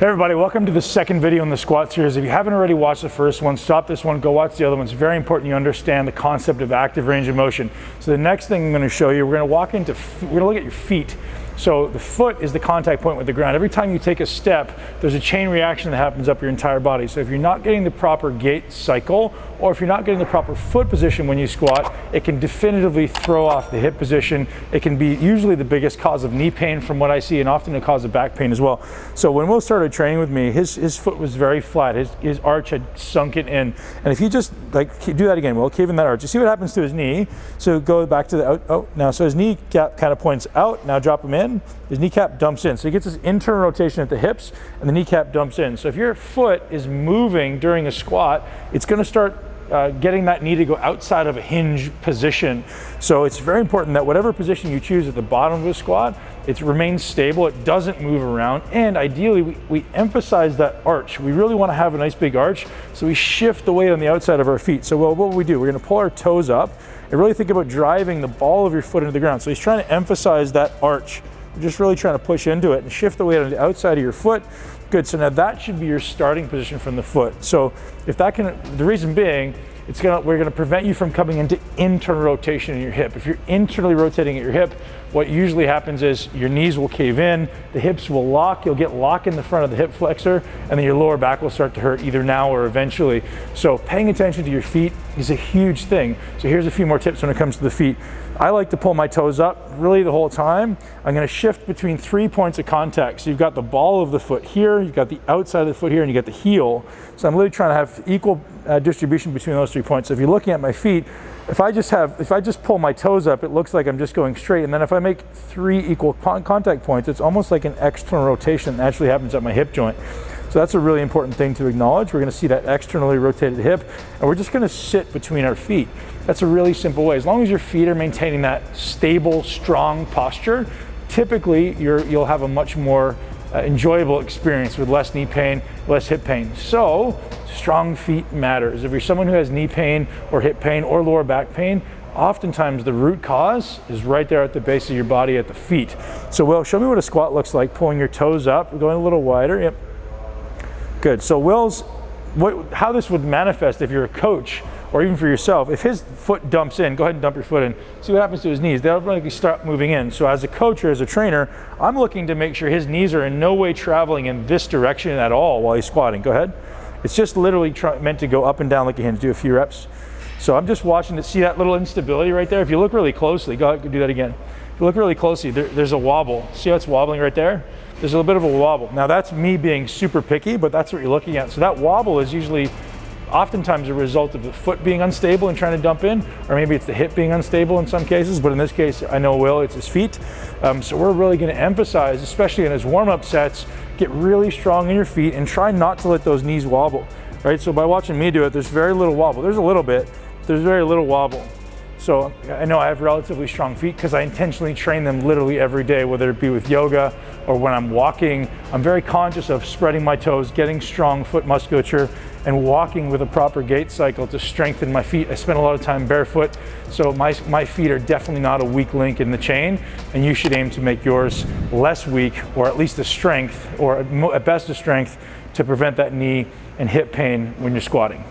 Hey everybody, welcome to the second video in the squat series. If you haven't already watched the first one, stop this one, go watch the other one. It's very important you understand the concept of active range of motion. So the next thing I'm going to show you, we're going to look at your feet. So the foot is the contact point with the ground. Every time you take a step, there's a chain reaction that happens up your entire body. So if you're not getting the proper gait cycle, or if you're not getting the proper foot position when you squat, it can definitively throw off the hip position. It can be usually the biggest cause of knee pain from what I see, and often a cause of back pain as well. So when Will started training with me, his foot was very flat. His arch had sunken in. And if you just do that again, Will, cave in that arch. You see what happens to his knee? So go back to the now. So his kneecap kind of points out. Now drop him in. His kneecap dumps in. So he gets this internal rotation at the hips, and the kneecap dumps in. So if your foot is moving during a squat, it's going to start getting that knee to go outside of a hinge position. So it's very important that whatever position you choose at the bottom of the squat, it remains stable, it doesn't move around, and ideally we emphasize that arch. We really want to have a nice big arch, so we shift the weight on the outside of our feet. So what will we do? We're going to pull our toes up and really think about driving the ball of your foot into the ground. So he's trying to emphasize that arch. You're just really trying to push into it and shift the weight on the outside of your foot. Good, so now that should be your starting position from the foot. So if that can, the reason being, we're gonna prevent you from coming into internal rotation in your hip. If you're internally rotating at your hip, what usually happens is your knees will cave in, the hips will lock, you'll get lock in the front of the hip flexor, and then your lower back will start to hurt either now or eventually. So paying attention to your feet is a huge thing. So here's a few more tips when it comes to the feet. I like to pull my toes up really the whole time. I'm going to shift between 3 points of contact. So you've got the ball of the foot here, you've got the outside of the foot here, and you got the heel. So I'm really trying to have equal distribution between those 3 points. So if you're looking at my feet, if I just pull my toes up, it looks like I'm just going straight. And then if I make 3 equal contact points, it's almost like an external rotation that naturally happens at my hip joint. So that's a really important thing to acknowledge. We're going to see that externally rotated hip, and we're just going to sit between our feet. That's a really simple way. As long as your feet are maintaining that stable, strong posture, typically you'll have a much more enjoyable experience with less knee pain, less hip pain. So strong feet matters. If you're someone who has knee pain or hip pain or lower back pain, oftentimes the root cause is right there at the base of your body at the feet. So Will, show me what a squat looks like, pulling your toes up, going a little wider. Yep. Good. So how this would manifest if you're a coach or even for yourself, if his foot dumps in, go ahead and dump your foot in, see what happens to his knees. They'll automatically start moving in. So as a coach or as a trainer, I'm looking to make sure his knees are in no way traveling in this direction at all while he's squatting. Go ahead. It's just literally meant to go up and down like a hinge. Do a few reps. So I'm just watching to see that little instability right there. If you look really closely, go ahead, do that again. If you look really closely, there's a wobble. See how it's wobbling right there? There's a little bit of a wobble. Now that's me being super picky, but that's what you're looking at. So that wobble is usually oftentimes a result of the foot being unstable and trying to dump in, or maybe it's the hip being unstable in some cases, but in this case, I know Will, it's his feet. So we're really gonna emphasize, especially in his warm-up sets, get really strong in your feet and try not to let those knees wobble, right? So by watching me do it, there's very little wobble. There's a little bit, there's very little wobble. So I know I have relatively strong feet because I intentionally train them literally every day, whether it be with yoga or when I'm walking. I'm very conscious of spreading my toes, getting strong foot musculature, and walking with a proper gait cycle to strengthen my feet. I spend a lot of time barefoot, so my feet are definitely not a weak link in the chain, and you should aim to make yours less weak, or at least a strength, or at best a strength, to prevent that knee and hip pain when you're squatting.